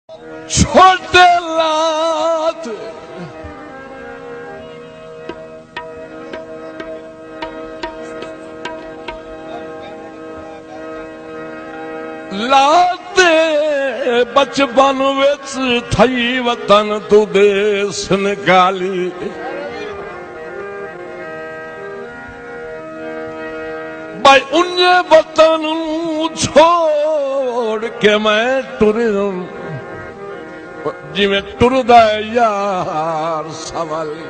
छोटे लात लाते बचपन विच थई वतन तू देस निकाली भाई उन्ने वतन छोड़ के मैं टुरिज्म जिमें टुरदा यार सवाली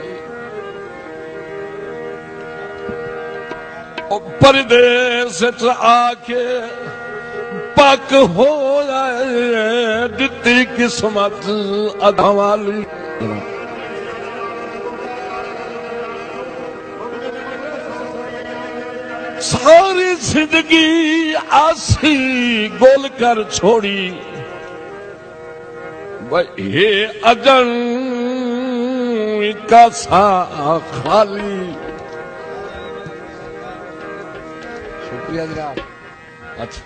परदेस आके पक हो जाए दिती किस्मत अधा वाली सारी जिंदगी आसी गोल कर छोड़ी ये अजन का सा खाली। शुक्रिया जनाब। अच्छा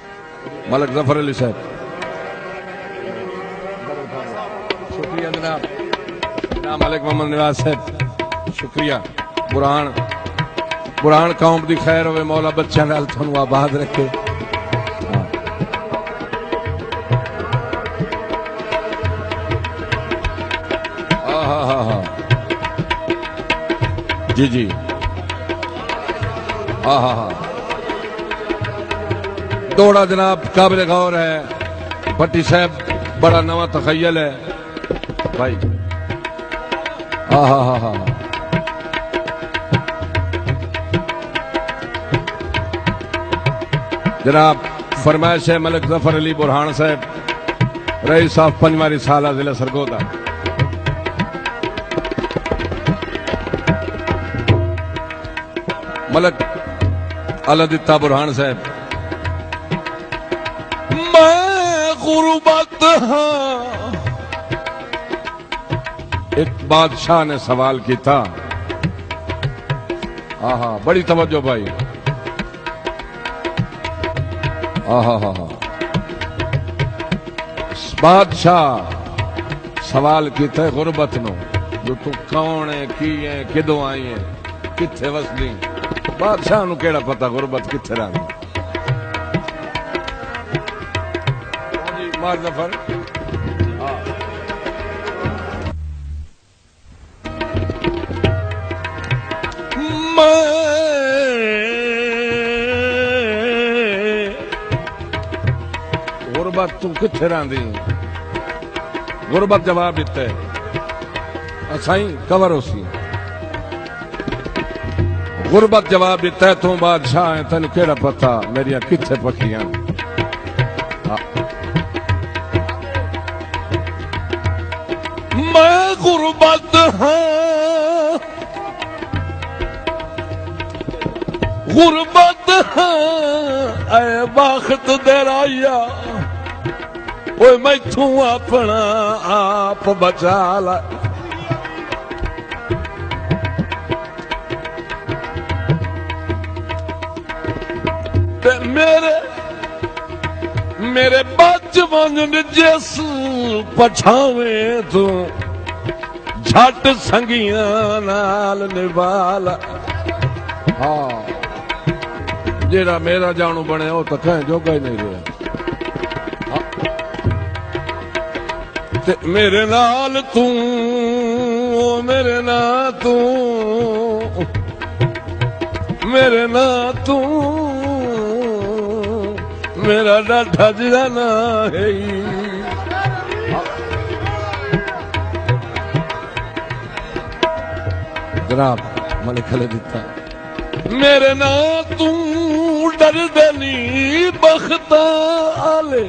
मलिक जफर अली साहब शुक्रिया जनाब। जनाब मलिक मोहम्मद निवाज साहब शुक्रिया। बुरहान कौम दी खैर होवे मौला बच्चों नाल तुहानू आबाद रखे। जी जी हाँ दौड़ा जनाब काबिल गौर है। भट्टी साहब बड़ा नवा तखय्यल है भाई। हाँ जनाब फरमाइश है मलिक जफर अली बुरहान साहब रईस साहब पंजवारी साला जिला सरगोदा। मलिक अलादित्ता बुरहान साहब मैं गुरबत हाँ। एक बादशाह ने सवाल किया। आहा बड़ी तवज्जो भाई। आहा बादशाह सवाल किया गुरबत नो जो तू कौन है की है किदों आई है किथे वसदी। बादशाह नू केड़ा पता गुरबत किथे रही। मार जफर गुरबत तू किथे रही। गुरबत जवाब दिता है असाई कवर उसी। गुरबत जवाब दिता है तू बादशाह है तेन केड़ा पता मेरिया किथे पखियां। मैं गुरबत हाँ गुरबत हाँ ऐ बख्त दराया ओए मैथू अपना आप बचा ला। मेरे बचपन जिस पछावे तू झट संगिया नाल निभाला। हाँ जेड़ा मेरा जानू बने वो तो कहें जोगा ही नहीं रहा। मेरे नाल तू मेरे ना तू मेरे ना तू मेरा डाठा जिला ना है। जनाब मलिक अलादित्ता मेरे ना तू डर दनी बख्ता आले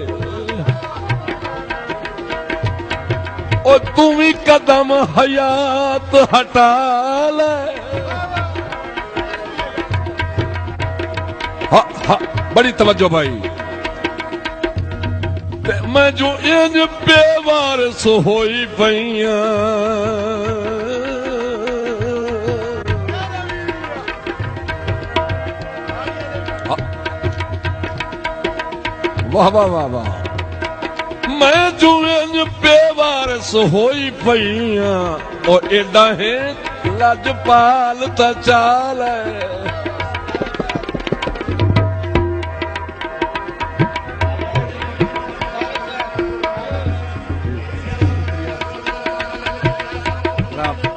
और तू भी कदम हयात हटा ले। हाँ बड़ी तवज्जो भाई। मैं जो इंज बेवारस होई पईया वाह वाह वाह वाह। मैं जो इंज पे होई पईयां ओ एडा है लजपाल ता चाल है।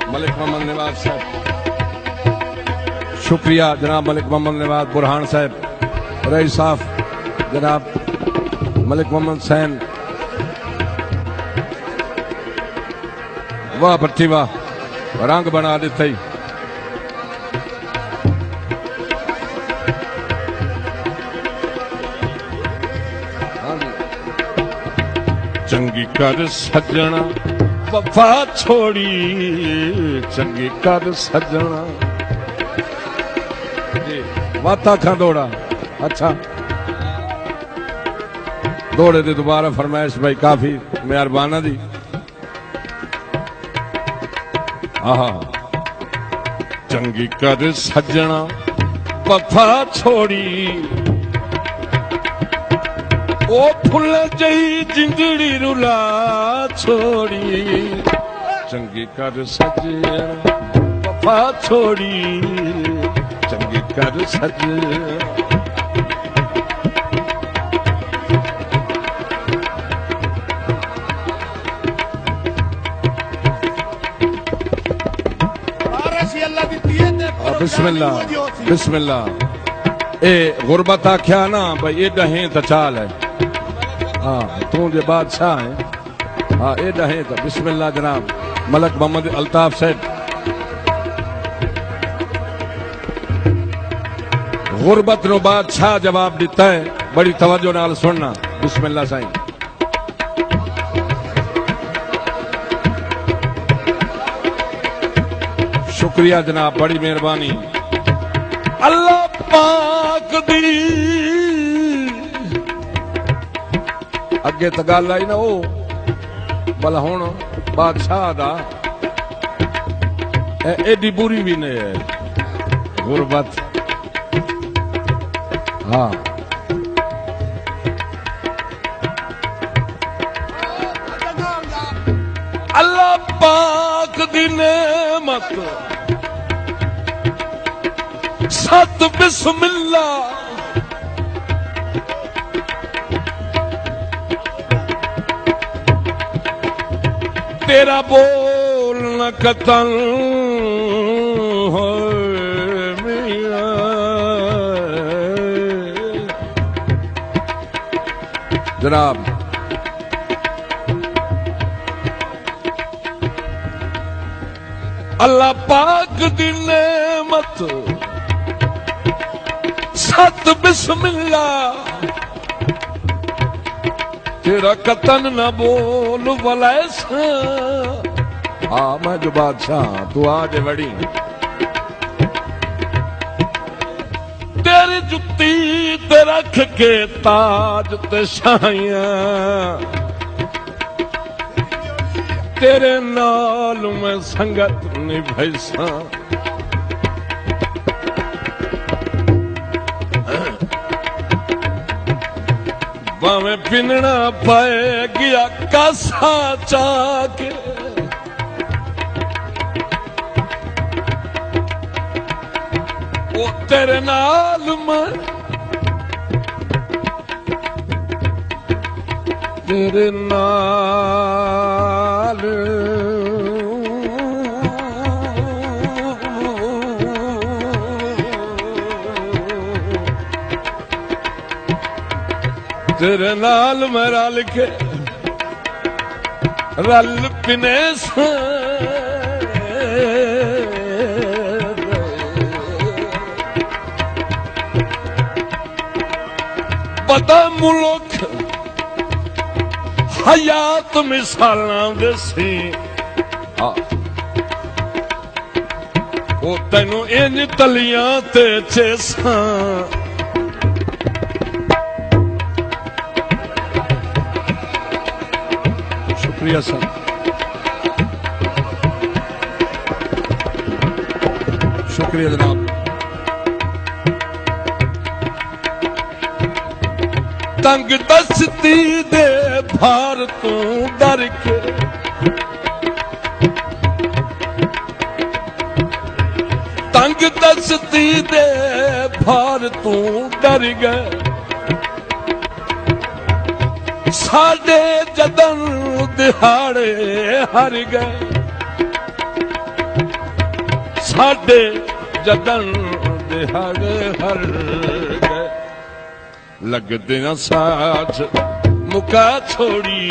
मलिक मोहम्मद नवाज साहब, शुक्रिया जनाब मलिक मोहम्मद नवाज बुरहान साहब, रईस साहब जनाब मलिक मोहम्मद सैन, वाह भट्टी वाह, रंग बना दिता ही। चंगी कर सजना वफा छोड़ी, चंगी कर सजना वाता खा दौड़ा। अच्छा दौड़े दे दोबारा फरमाइश भाई काफी मेहरबाना दी। आहा चंगी कर सजना वफा छोड़ी, ओ फुल जई जिंदड़ी रुला छोड़ी, चंगी कर सजना वफा छोड़ी, चंगी कर सजना। बिस्मिल्लाह बिस्मिल्लाह। ए गुरबत आख्या ना भाई एडा है तो चाल है। हाँ तू जे बादशाह है। हाँ एडा है तो बिस्मिल्लाह जनाब मलक मोहम्मद अल्ताफ साहब। गुरबत नो बादशाह जवाब दिता है, बड़ी तवज्जो नाल सुनना। बिस्मिल्लाह साईं। शुक्रिया जनाब बड़ी मेहरबानी। अल्लाह पाक दी अगे तो गल आई ना वो भला हुण बादशाह दा एडी बुरी भी नहीं है गुरबत। हाँ अल्लाह पाक दी नेमत सत बिस्मिल्लाह। तेरा बोल न कतल हो मियां, जनाब अल्लाह पाक दी नेमत सत बिस्मिल्लाह। तेरा कतन न बोल वलैस। हाँ मैं जो बादशाह तू आज बड़ी। तेरी जुत्ती ते रख के ताज ते शाइयां, तेरे नाल मैं संगत निभैसा। भावें पिनना पाए गया कासा चाके, ओ तेरे नाल मैं तेरे नाल तेरे नाल मैं रल के रल पिने पता मुल्क हयात मिसालां दसी। ओ तैनू इंज तलियां ते चेसां, शुक्रिया सर। शुक्रिया जनाब। तंग दस्ती दे भार तू डर के तू डर गए साडे जदन दिहाड़े हर गए साडे जदन दिहाड़े हर गए लगदे न साथ मुका छोड़ी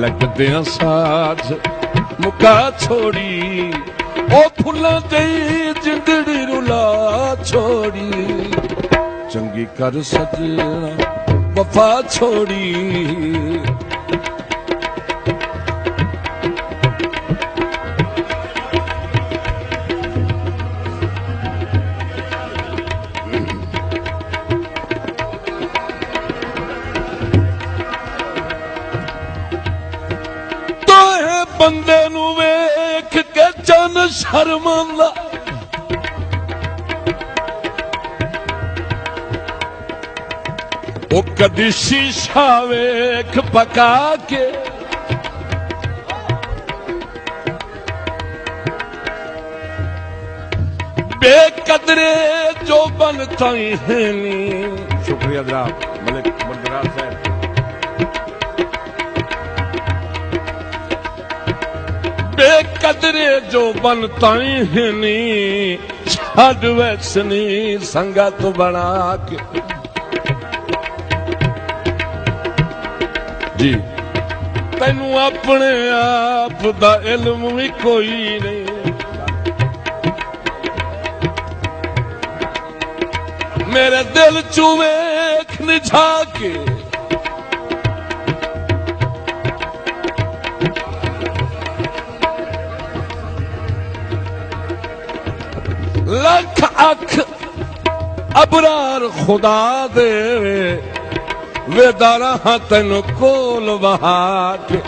लगदे न साथ मुका छोड़ी ओ फुल्लां ते जिंदड़ी रुला छोड़ी चंगी कर सजना वफा छोड़ी बंदे नू वेख के चन शर्मांदा ओ कदी शीशा वेख पका के बेकदरे जो बनता है नी। शुक्रिया जनाब मलिक बंदराज साहब। बेकदरे जो बनता है नी छड़ वैसनी संगत बना के जी तैनू अपने आप दा इल्म भी कोई नहीं मेरे दिल चू वेख निझा के लख अख अबरार खुदा दे वेदारा हाँ तेन कोल बहा के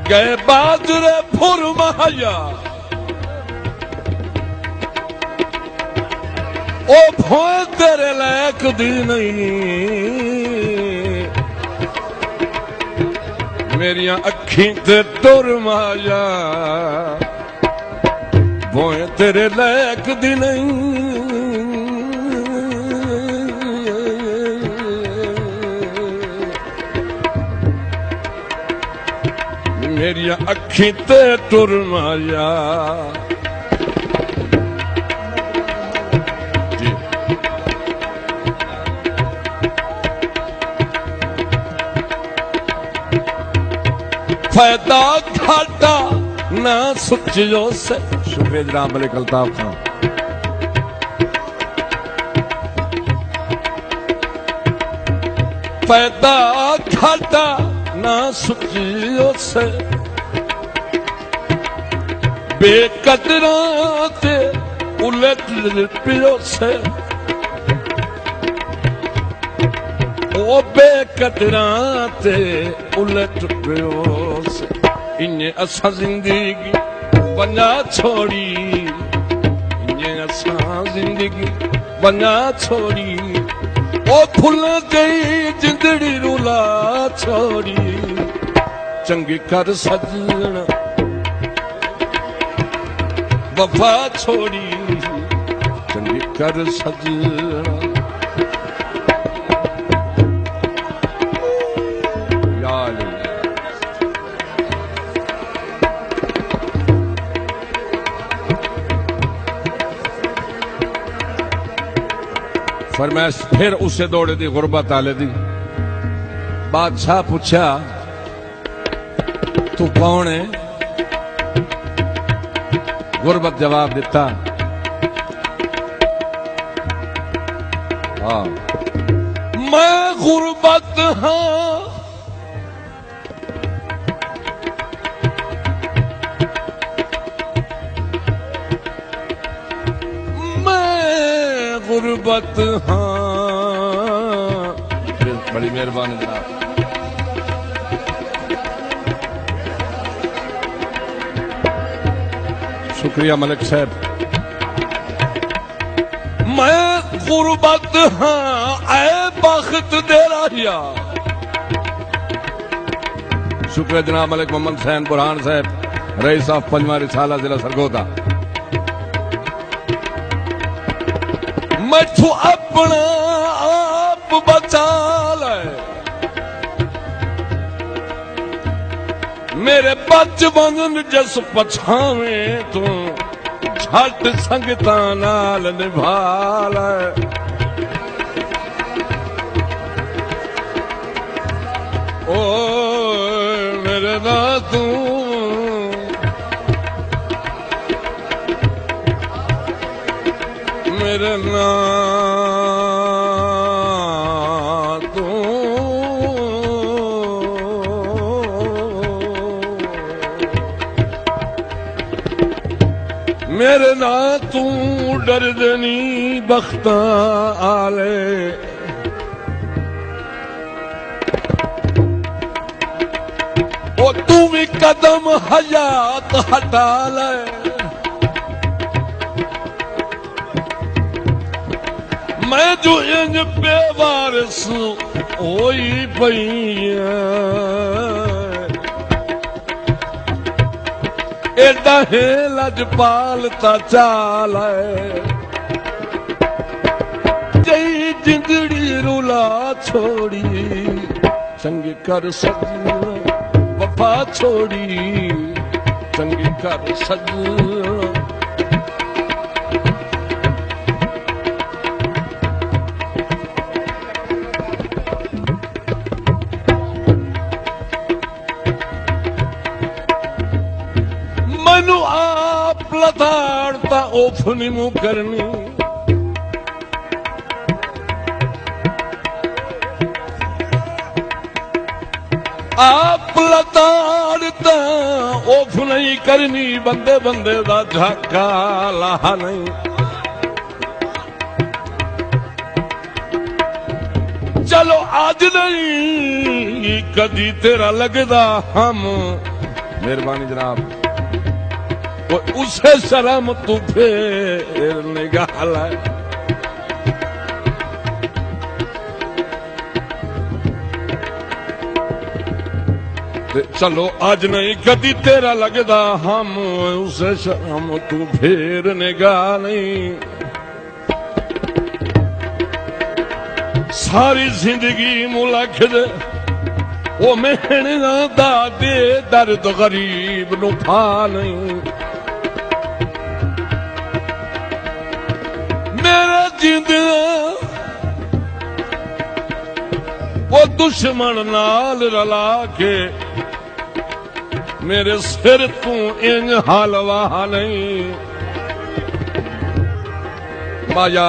गए बाजरे फुर महाया ओ भोए तेरे लायक दी नहीं मेरिया अखी ते टुर माया भोए तेरे लायक दी नहीं मेरिया अखी ते टुर माया फायदा घाटा ना सुचियो से। शुक्रिया जनाब मलिक अल्ताफ खान। फायदा घाटा ना सुचियो से बेकदरा ते उलट पियो से ओ बेकदरा ते उलट पियो से इन्हें असा जिंदगी बना छोड़ी इन्हें असा जिंदगी बना छोड़ी ओ फुल्लां ते जिंदड़ी रुला छोड़ी चंगी कर सजना वफा छोड़ी चंगी कर सजना फरमाया फिर उसे दौड़े दी गुरबत आले दी। बादशाह पूछा तू कौन है? गुरबत जवाब दिता हाँ मैं गुरबत हाँ गुरबत हाँ बड़ी मेहरबानी जनाब। शुक्रिया मलिक साहब। मैं गुरबत हाँ ऐ बख्त दे रहा। शुक्रिया जनाब मलिक मोहम्मद हुसैन बुरहान साहब। रईस साहब पंजवा रिसाला जिला सरगोदा। मैथू अपना आप बचा ले, मेरे बचपन जिस पछावे तू झट संगता नाल निभा ले। ओ मेरे ना तू मेरे ना तू मेरे ना तू डरदनी बख्ता आले। ओ तू भी कदम हयात हटा ले, मैं जो इंज बेवारस होई पई एडा है लजपालता चाल जई जिंदड़ी रुला छोड़ी चंगी कर सजना वफा छोड़ी चंगी कर सजना। मैनू आप लताड़ता ओफ नी मुंह करनी, आप लताड़ता ओफ नहीं करनी, बंदे बंदे दा झाका लाहा नहीं। चलो आज नहीं कदी तेरा लगदा हम, मेहरबानी जनाब उसे शर्म तू फेर निगाह लाए। चलो आज नहीं कदी तेरा लगदा हम, उसे शर्म तू फेर निगाह नहीं। सारी जिंदगी मुलख दे ओ मेहना दा दे दर्द गरीब नु फा नहीं। मेरा जिंदगा वो दुश्मन नाल रला के मेरे सिर तू इंज हलवा नहीं। माया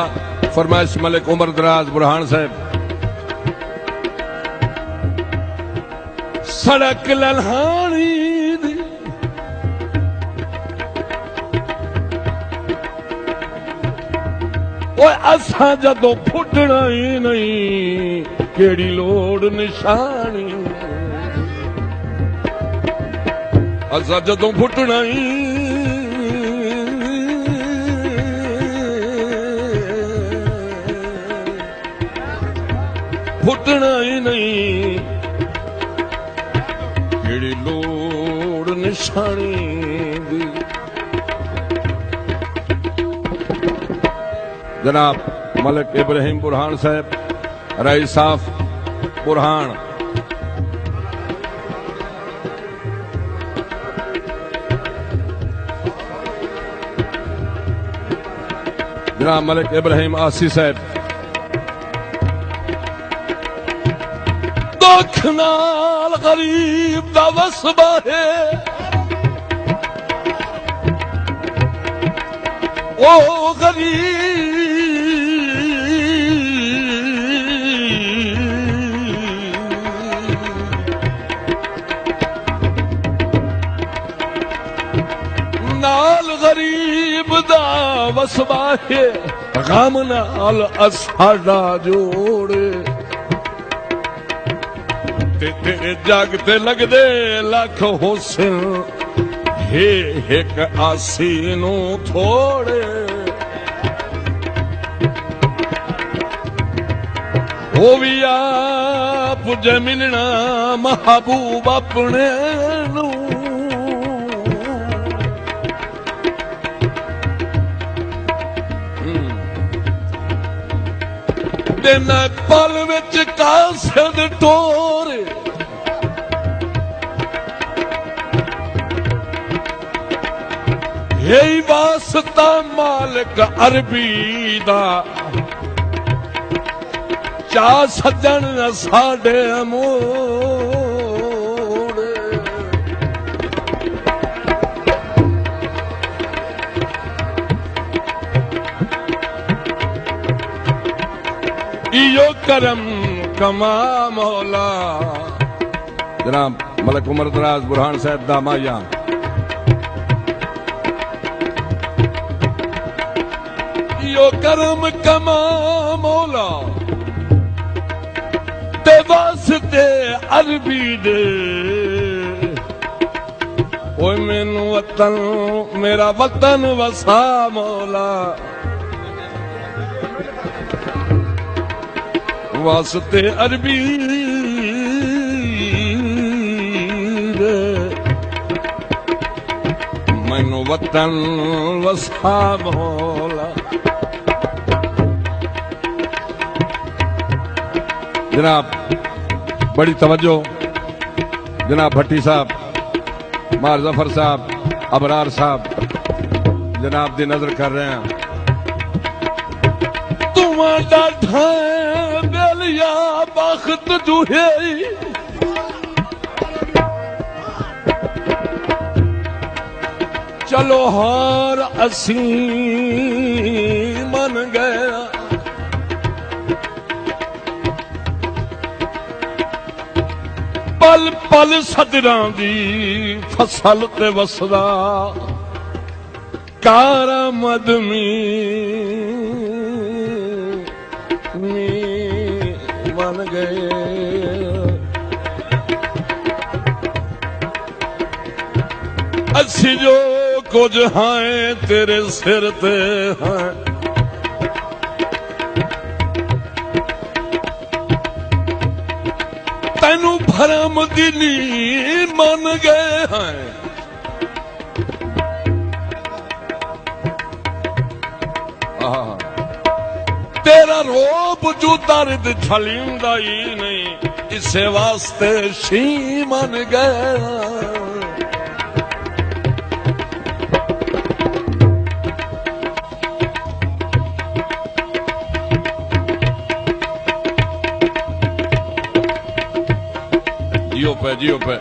फरमाइश मलिक उमर दराज बुरहान साहब। सड़क लल्हानी दी ओए असा जदों फुटना ही नहीं केड़ी लोड़ निशानी। असा जदों फुटना ही नहीं केड़ी लोड़ निशानी दी। जनाब मलिक इब्राहिम बुरहान साहब, रईस साहब बुरहान। जनाब मलिक इब्राहिम आसी साहब। दुख नाल गरीब दा वसबा है ओ नाल गरीब दा वसबा है गम नाल असाडा जोड़े। तेरे जग ते लगदे लख हुस्न हे एक आसी नू थोड़े। वो भी आप जमीना महबूब अपने नू ते नेपाल विच कासिद टोर यही वास्ता मालिक अरबी दा चा सजन साडे मोड़ इयो करम कमा मौला। जनाब मलक उमर दराज बुरहान साहब दामाया इयो करम कमा मौला ते वास्ते अरबी दे ओए मैनू वतन मेरा वतन वसा मौला वास्ते अरबी दे मैनू वतन वसा मौला। जनाब बड़ी तवज्जो जनाब भट्टी साहब मार जफर साहब अबरार साहब जनाब दी नजर कर रहे हैं। तुम्हारा बेलिया बख्त जुहे चलो हार असी मन गया पल पल सदरां दी फसल ते वसदा कारामद मन गए असी जो कुछ हैं तेरे सिर ते हैं तैनू भरम दिली मन गए हैं। तेरा रोब जो दर्द छलिंदा ही नहीं इसे वास्ते शी मन गए। जियो पे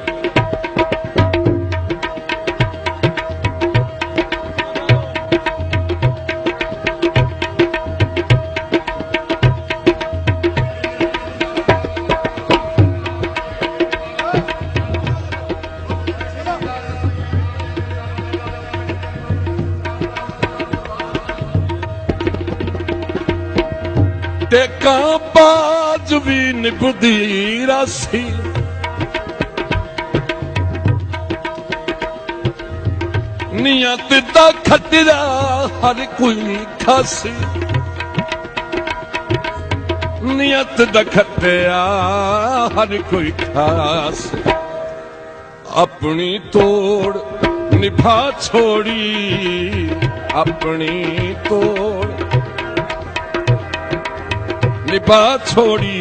टेका बाज भी निभदी रासी नियत दा खतरा हर कोई खासी नियत दा खतरा हर कोई खास अपनी तोड़ निभा छोड़ी अपनी तोड़ निभा छोड़ी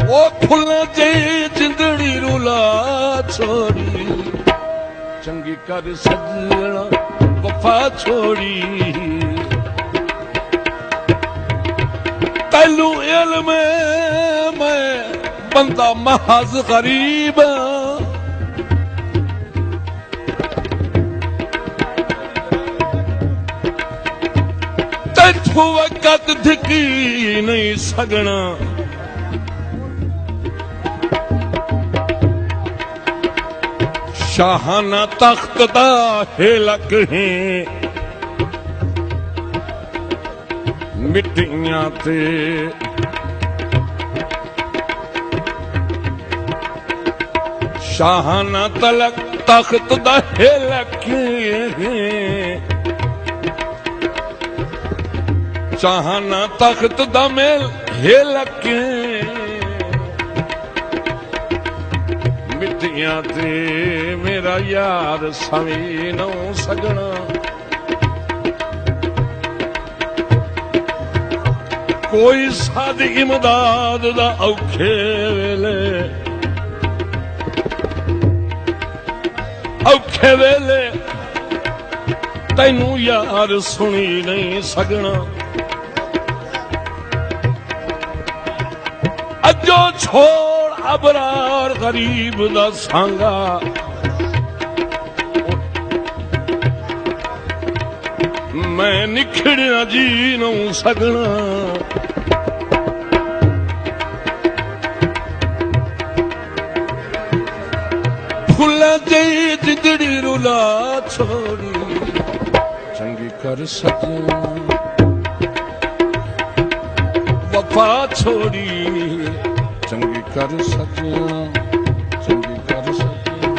ओ फुल्ला जे जिंदड़ी रुला छोड़ी चंगी कर सजना वफा छोड़ी तैलू इल्म मैं बंदा महज गरीब तैथू वक़्त धिकी नहीं सगना शाहाना तख्त दा हेलक है मिट्टियां ते शाहाना तलक तख्त दा हेलक है शाहाना तख्त दा मेल हेलक मिट्टियां ते मेरा यार सवी नौ सगना कोई साध इमदाद दा औखे वेले तैनू यार सुनी नहीं सकना। अजो छोड़ अबरार गरीब दा सांगा, मैं निखड़िया जी नहीं सकना। फुल्ला जई जिंदड़ी रुला छोड़ी चंगी कर सजना। वफा छोड़ी चंगी कर सजना, चंगी कर सजना,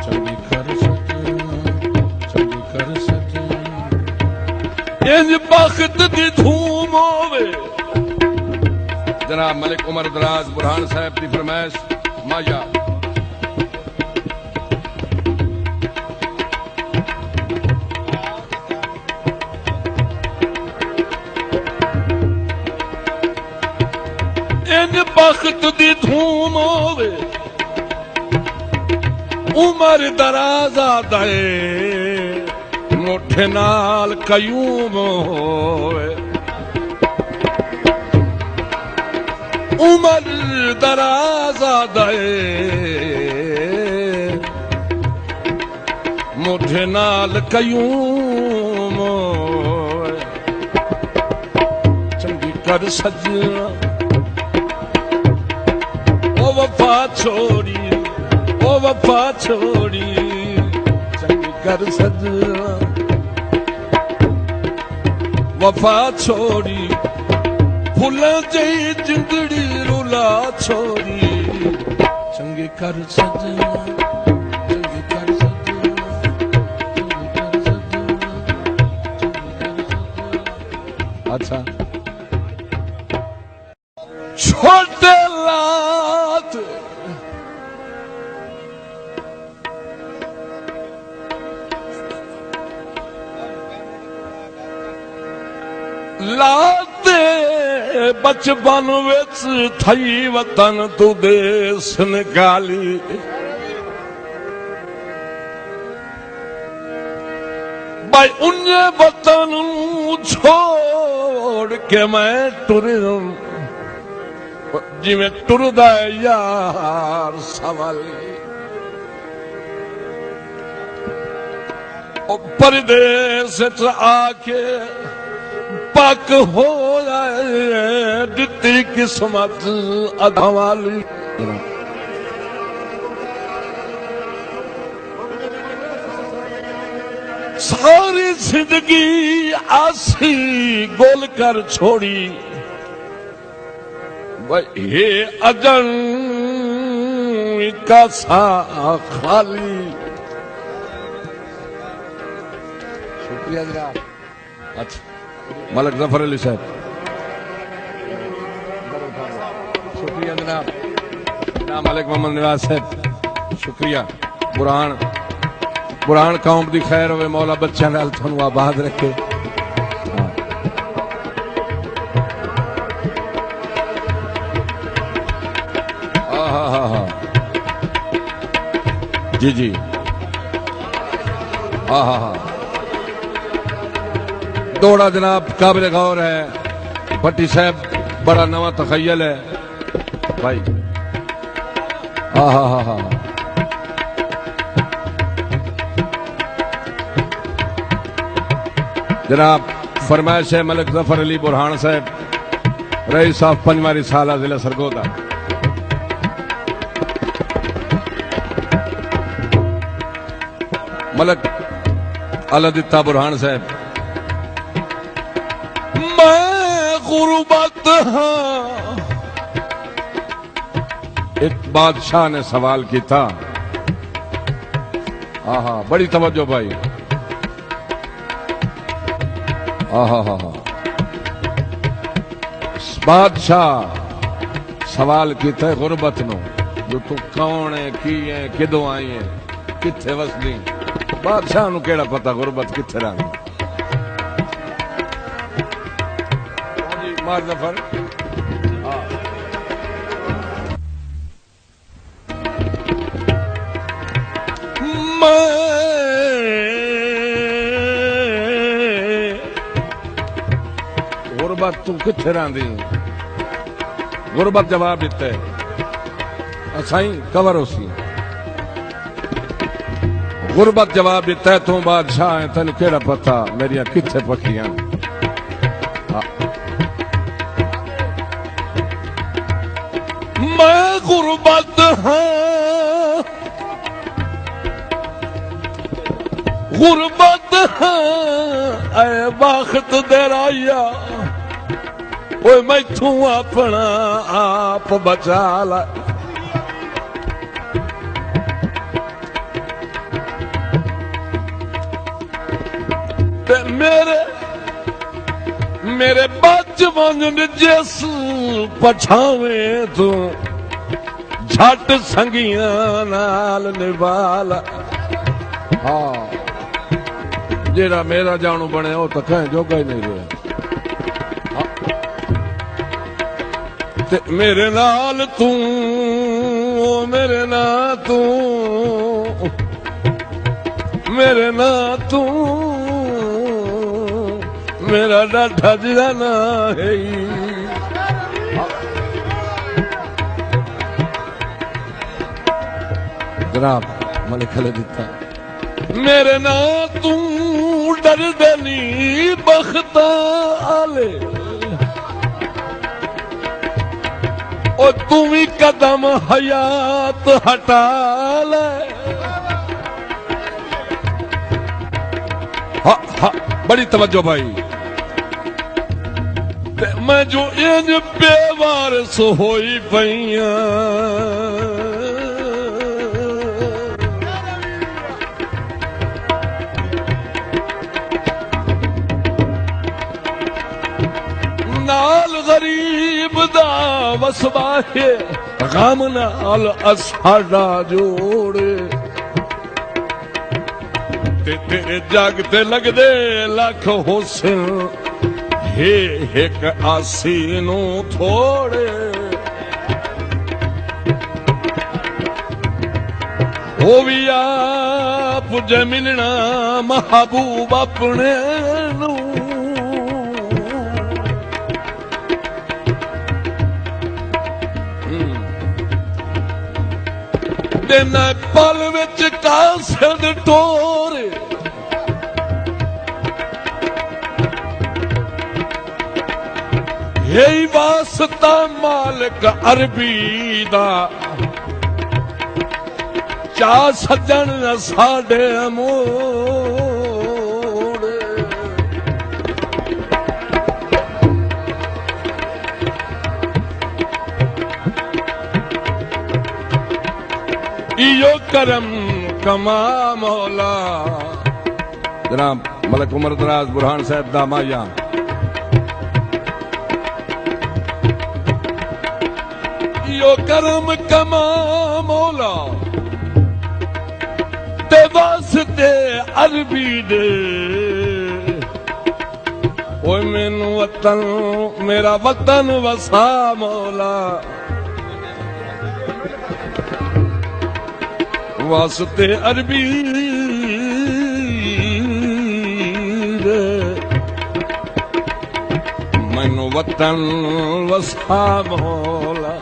चंगी कर सजना, चंगी कर सजना। इंज बख्त दी धूम होवे। जनाब मलिक उमर दराज बुरहान साहब की फरमाइश माया। इंज बख्त दी धूम होवे, उमर दराजा दे मुठे नाल कयूम होवे। उमर दराजा दे मुठे नाल कयूम होवे। चंगी कर सजना ओ वफा छोड़ी, ओ वफा छोड़ी चंगी कर सजना। वफा छोड़ी फुल जई जिंदड़ी रुला छोड़ी चंगी कर सजना, चंगी कर सजना, चंगी कर सजना, चंगी कर सजना। अच्छा छोटे लात लाते बचपन विच थई वतन तू देस निकाली। भाई उन्ने वतन छोड़ के मैं टुरिया जिमें टुरदा यार सवाली। परदेस आके पक हो जाए दिती किस्मत अधवाली। सारी जिंदगी आसी गोल कर छोड़ी। ये अजन का सा खाली। शुक्रिया जनाब। अच्छा मलिक जफर अली साहब। शुक्रिया जनाब। जनाब मलिक मोहम्मद निवाज साहब शुक्रिया। बुरहान कौम दी खैर होवे, मौला बच्चा नाल थानू आबाद रखे। जी जी हाँ दौड़ा जनाब काबिल गौर है। भट्टी साहब बड़ा नवा तखय्यल है भाई। हाँ जनाब फरमाइश है मलिक जफर अली बुरहान साहब, रईस ऑफ पंजवारी साला जिला सरगोदा। मलिक अलादित्ता बुरहान साहब। मैं गुरबत हाँ। एक बादशाह ने सवाल किया। हाँ बड़ी तवज्जो भाई। हाँ बादशाह सवाल किया गुरबत नो, जो तू कौन है, की है, किदों आई है, किथे वसदी। बादशाह नू केड़ा पता गुरबत किथे रही। मार जफर गुरबत तू किथे रही गुरबत जवाब दिता है साईं कवर उसी गुरबत जवाब दिता है तू बादशाह है तेन केड़ा पता मेरिया किथे पखियां मैं गुरबत हाँ गुरबत हाँ ऐ बख्त दराया ओए मैथू अपना आप बचा ला ते मेरे बचपन जिस पछावे तू झट संगियां नाल निभाला हाँ जेड़ा मेरा जानू बने वो तो कहें जोगा ही नहीं रहा ते मेरे नाल तू मेरे ना तू मेरे ना तू मेरा डाठा जिला ना है जनाब मलिक खले दिता मेरे ना तू डर दनी बख्ता आले और तू भी कदम हयात हटा ले हा हा बड़ी तवज्जो भाई मैं जो इंज बेवारस होई पईया नाल गरीब दा वसवा है गम नाल असाडा जोड़े ते तेरे जग ते लगदे लख हुस्न हे एक आसी नू थोड़े हो भी आप जे मिलना महबूब अपने नू देना पल विच कासद टोरे यही वास्ता मालिक अरबी दा चा सज्जन साडे मोड़े इयो करम कमा मौला जनाब मलिक उमर दराज बुरहान साहब दामाया इयो करम कमा मौला ते वास्ते अरबी दे ओए मैनू वतन मेरा वतन वसा मौला वास्ते अरबी दे मैनू वतन वसा मौला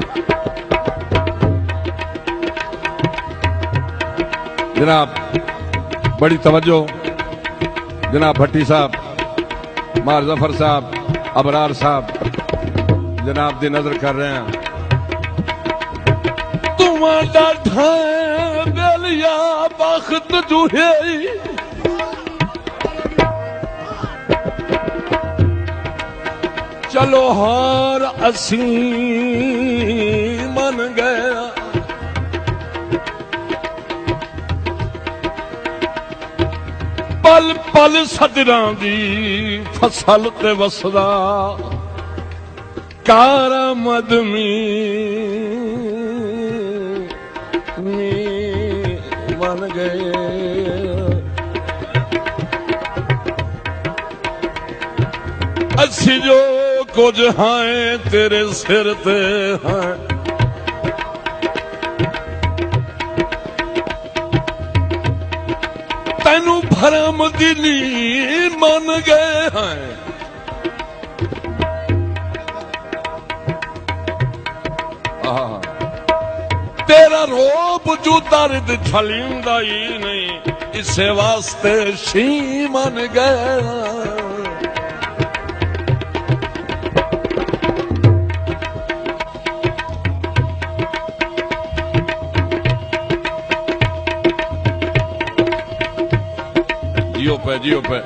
जनाब बड़ी तवज्जो जनाब भट्टी साहब मार जफर साहब अबरार साहब जनाब दी नजर कर रहे हैं तुम्हारा बेलिया बख्त जूहे चलो हार असी मन गया पल पल सदरां दी फसल ते वसदा कारामद मन गए असी जो कुछ हैं तेरे सिर ते हैं, तैनू भरम दिली मन गए हैं। तेरा रोब जो दर्द छलिंदा ही नहीं, इसे वास्ते शी मन गए। जियो पे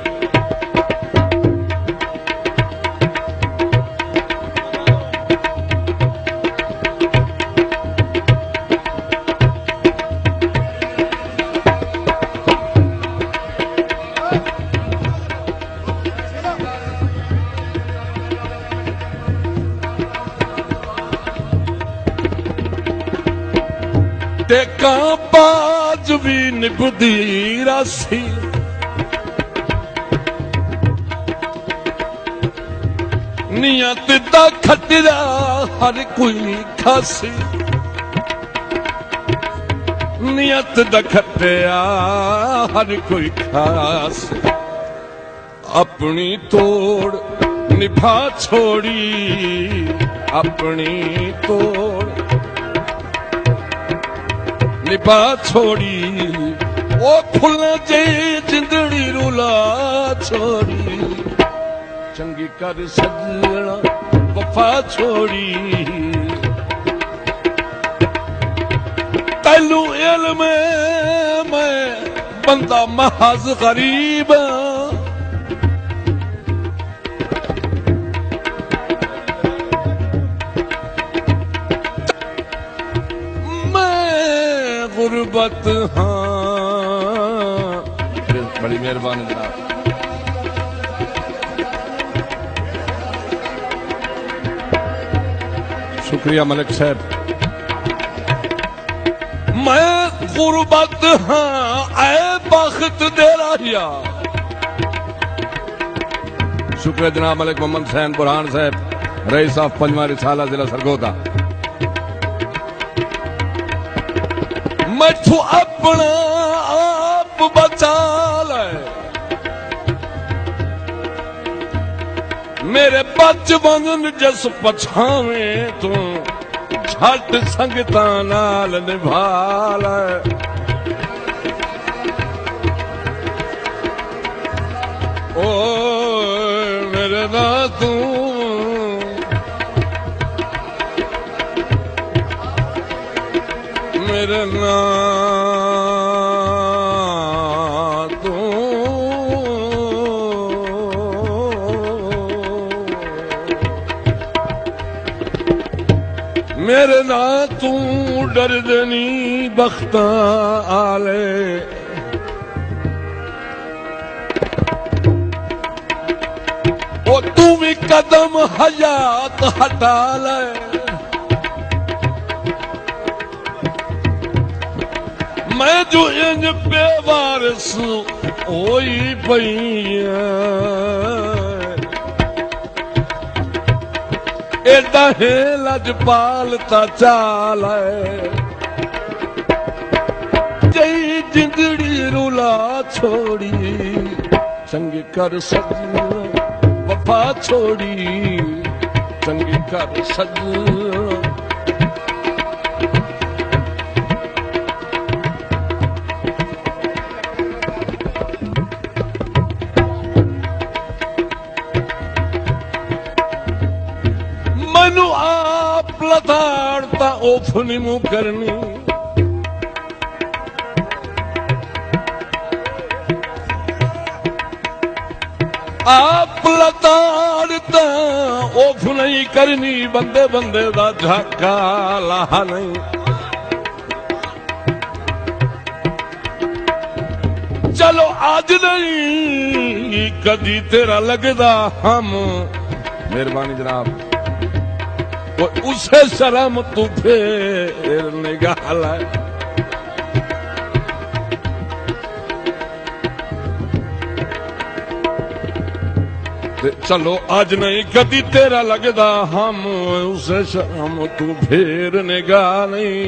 ते कां बाज भी निभदी रासी, नियत दा खटरा हर कोई खासी, नियत दा खटरा हर कोई खास। अपनी तोड़ निभा छोड़ी, अपनी तोड़ निभा छोड़ी, ओ फुल्ला जे जिंदड़ी रुला छोड़ी। चंगी कर सजना वफा छोड़ी, तैनू इल्म मैं बंदा महज गरीब। मैं गुरबत हाँ। बड़ी मेहरबानी जनाब। शुक्रिया मलिक साहब। मैं गुरबत हाँ ऐ बख्त दे रहा। शुक्रिया जनाब मलिक मोहम्मद हुसैन बुरहान साहब, रईस ऑफ पंजवारी साला जिला सरगोदा। मैथू अपना आप बचा ले, मेरे बचपन जस पछावे तू झट संगता नाल निभा ले। ओ मेरे ना तू मेरे ना मेरे ना तू डरदनी बख्ता आले। ओ तू भी कदम हयात हटा ले, मैं जो इंज बेवारस होई पई एडा है लजपालता चाल है। जई जिंदड़ी रुला छोड़ी, चंगी कर सजना वफा छोड़ी। चंगी कर सजना मैनू आप लताड़ता ओफनी मुँह करनी। आप लताड़ता ओफ नहीं करनी, बंदे बंदे दा झाका लाहा नहीं। चलो आज नहीं कदी तेरा लगदा हम। मेहरबानी जनाब। वो उसे शर्म तू फिर निगाह लाए। ते चलो अज नहीं कदी तेरा लगदा हम उस शाम तू फेर निगाह नहीं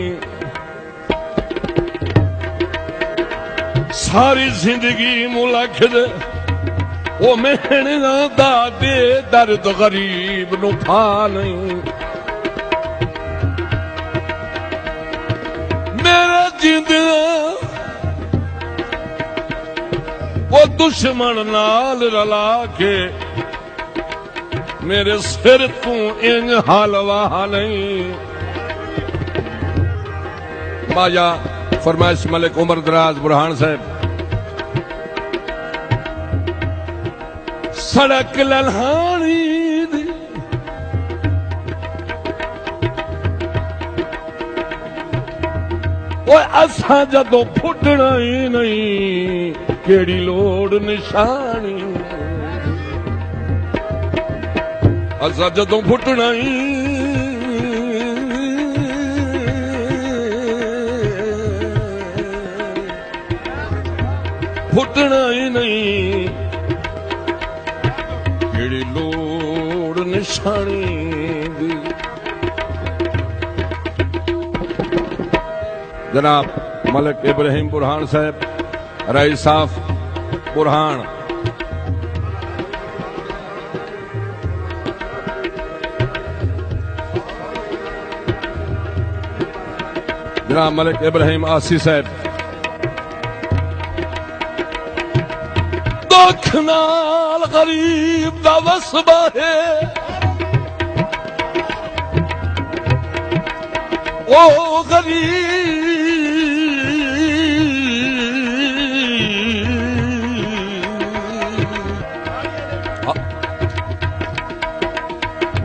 सारी जिंदगी मुलख दे ओ मेहना दा दे दर्द गरीब नु फा नहीं मेरा जिंदगा वो दुश्मन नाल रला के मेरे सिर तू इंज हलवा नहीं माया फरमाइश मलिक उमर दराज बुरहान साहब सड़क लल्हानी दी ओए असा जदों फुटना ही नहीं केड़ी लोड़ निशानी असा जदों फुटना ही नहीं केड़ी लोड़ निशानी दी जनाब मलिक इब्राहिम बुरहान साहब रईस साफ बुरहान जनाब मलिक इब्राहिम आसी साहब दुख नाल गरीब दा वसबा है ओ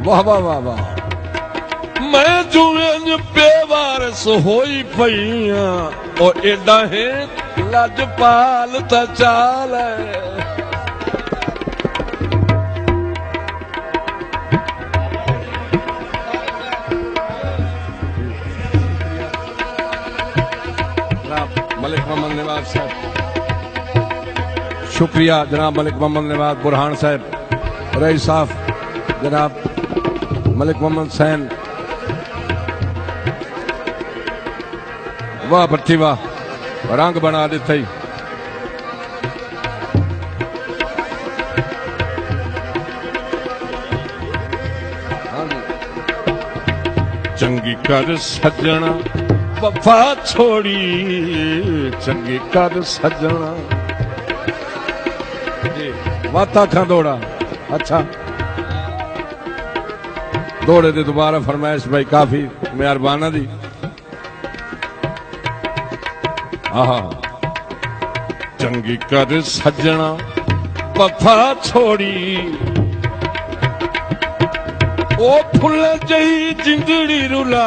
वाह वाह वाह वाह मैं जुएं बेवारस होई पईया ओ एडा है लजपाल ता चाल मलिक मोहम्मद नवाज साहब शुक्रिया जनाब मलिक मोहम्मद नवाज बुरहान साहब रईस साफ जनाब मलिक मोहम्मद सैन वाह भट्टी वाह रंग बना दिता ही चंगी कर सजना वफा छोड़ी चंगी कर सजना वाता खा दौड़ा अच्छा दौड़े दे दोबारा फरमाइश भाई काफी मेहरबाना दी आहा चंगी कर सजना वफा छोड़ी ओ फुल जही जिंदड़ी रुला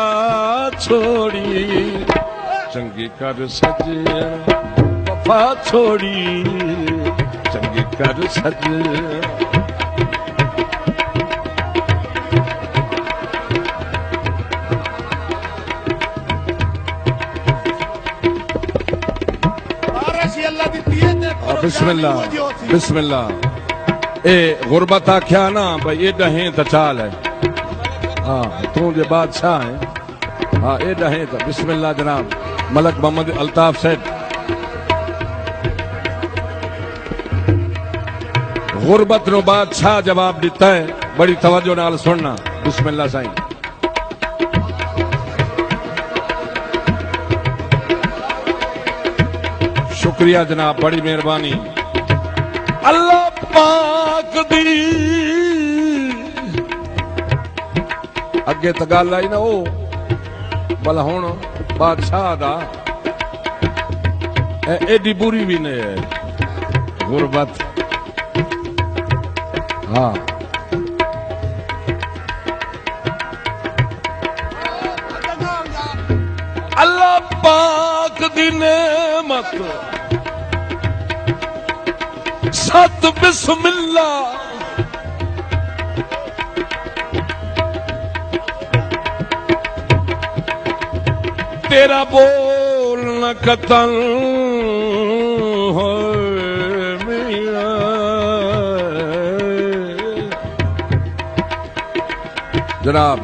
छोड़ी चंगी कर सजना वफा छोड़ी चंगी कर सजना बिस्मिल्लाह बिस्मिल्लाह ए गुरबत आख्या ना भाई ये डहे तो चाल है हाँ तू जो बादशाह है हाँ ये डहे तो बिस्मिल्लाह जनाब मलिक मोहम्मद अल्ताफ साहब गुरबत नो बादशाह जवाब दिता है बड़ी तवज्जो नाल सुनना बिस्मिल्लाह साईं शुक्रिया जनाब बड़ी मेहरबानी अल्लाह पाक दी अगे तो गल आई ना वो भला हुण बादशाह दा एडी बुरी भी नहीं है गुरबत हाँ अल्लाह पाक दी नेमत सत बिस्मिल्लाह तेरा बोल न कतल हो जनाब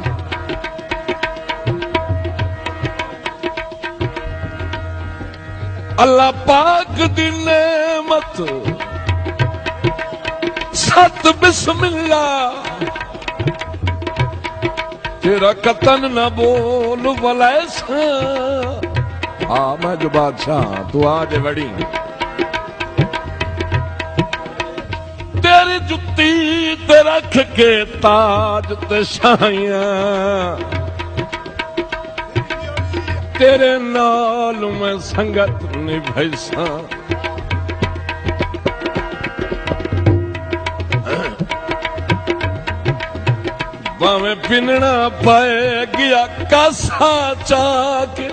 अल्लाह पाक दी नेमत सत बिस्मिल्लाह तेरा कतन न बोल वलैस मैं जो बादशाह तू आज बड़ी तेरी जुत्ती ते रख के ताज ते शाइयां तेरे नाल मैं संगत निभैसा भावें पिनना पाए गया कासा चाके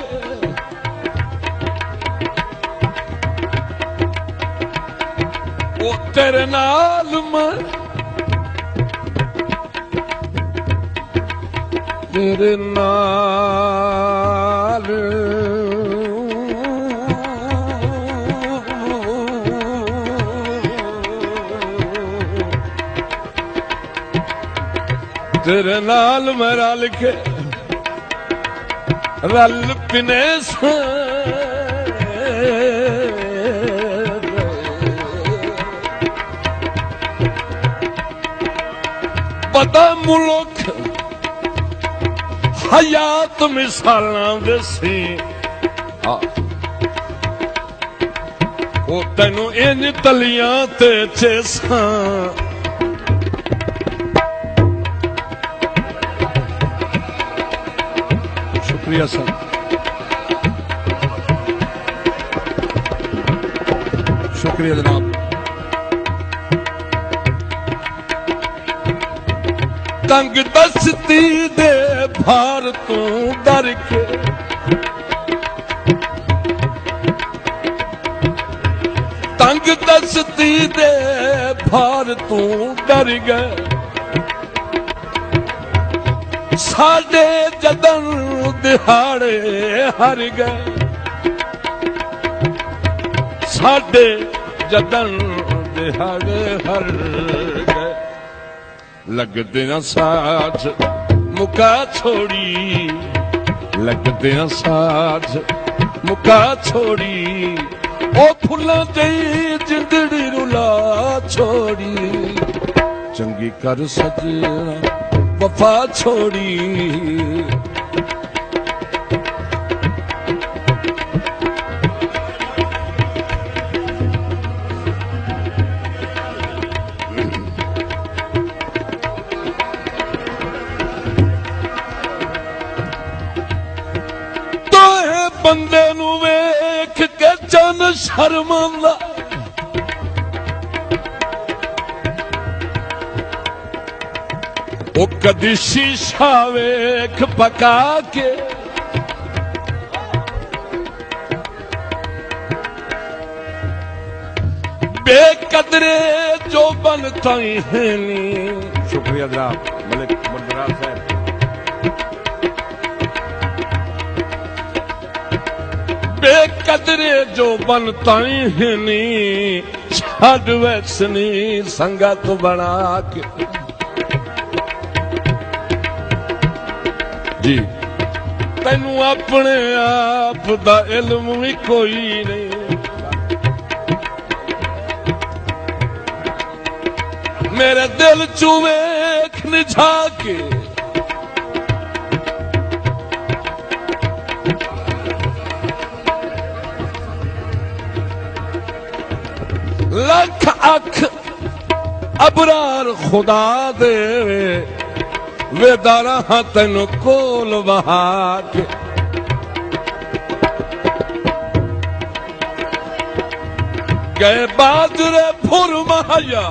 ओ तेरे नाल मैं तेरे नाल तेरे नाल मैं रल के रल पिने पता मुल्क हयात मिसालां दसी ओ तैनू इंज तलियां ते चेसां शुक्रिया सर शुक्रिया जनाब तंग दस्ती दे भार तू डर के तंग दस्ती दे भार तू डर गए साडे जदन दिहाड़े हर गए साडे जदन दिहाड़े हर गए लगते न साथ मुका छोड़ी लगते न साथ मुका छोड़ी ओ फुल्लां दी जिंदड़ी रुला छोड़ी चंगी कर सजना वफा छोड़ी बंदे नू वेख के चन शर्मांदा ओ कदी शीशा वेख पका के बेकदरे जो बनता ही है नी शुक्रिया जनाब मलिक मुर्दराज साहब बेकदरे जो बनता ही नहीं छड़ वैसनी संगत बना के जी तैनू अपने आप दा इल्म भी कोई नहीं मेरे दिल चू वेख निझा के लख अख अबरार खुदा दे वेदारा हाँ तेन कोल बहा के गए बाजरे फुर महाया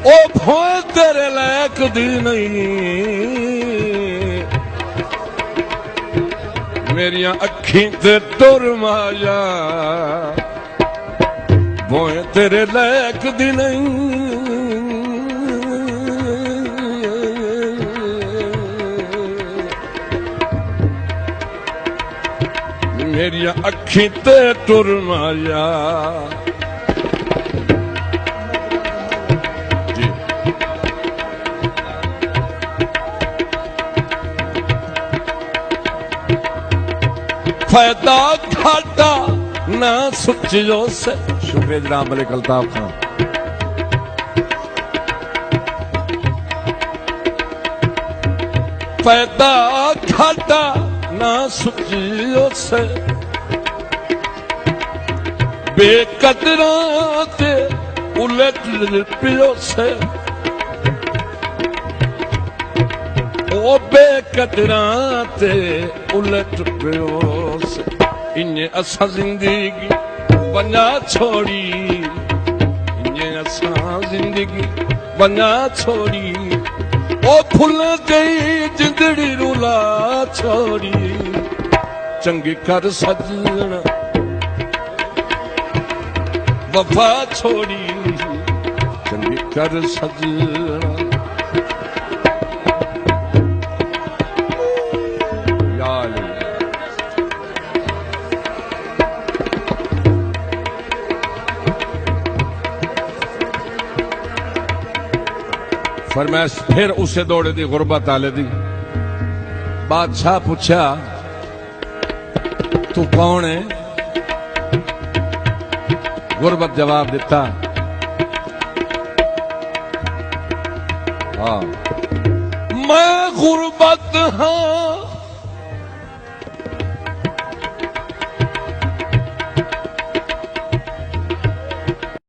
ओ भोए तेरे लायक दी नहीं मेरिया अखी ते टुर माया भोए तेरे लायक दी नहीं मेरिया अखी ते टुर माया जी फायदा घाटा ना सुचियो से। शुक्रिया जनाब मलिक अल्ताफ खान। फायदा घाटा ना सुचियो से, बेकदरा ते उलट पियो से। ओ बेकदरा ते उलट पियो से। इन्हें असा जिंदगी बना छोड़ी, इन्हें असा जिंदगी बना छोड़ी। ओ भुल गई जिंदड़ी रुला छोड़ी। चंगी कर सजना वफा छोड़ी, चंगी कर सजना। फरमाया फिर उसे दौड़े दी गुरबत आले दी। बादशाह पूछा तू कौन है? गुरबत जवाब दिता हाँ मैं गुरबत हाँ